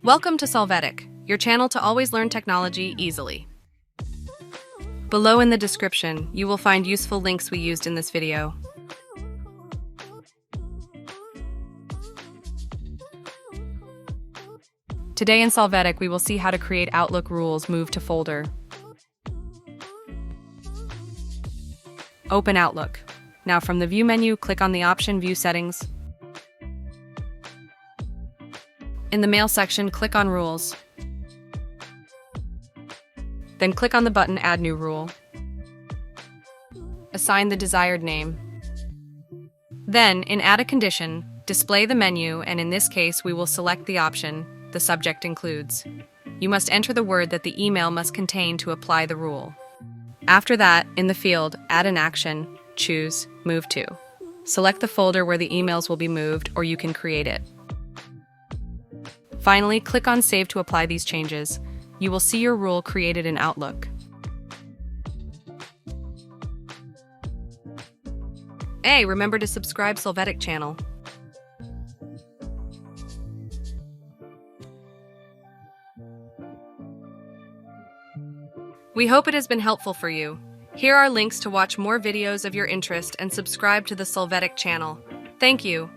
Welcome to Solvetic, your channel to always learn technology easily. Below in the description, you will find useful links we used in this video. Today in Solvetic, we will see how to create Outlook rules move to folder. Open Outlook. Now from the View menu, click on the option View Settings. In the Mail section, click on Rules. Then click on the button Add New Rule. Assign the desired name. Then, in Add a Condition, display the menu, and in this case, we will select the option The Subject Includes. You must enter the word that the email must contain to apply the rule. After that, in the field, add an action, choose Move To. Select the folder where the emails will be moved, or you can create it. Finally, click on Save to apply these changes. You will see your rule created in Outlook. Hey, remember to subscribe Solvetic channel. We hope it has been helpful for you. Here are links to watch more videos of your interest and subscribe to the Solvetic channel. Thank you.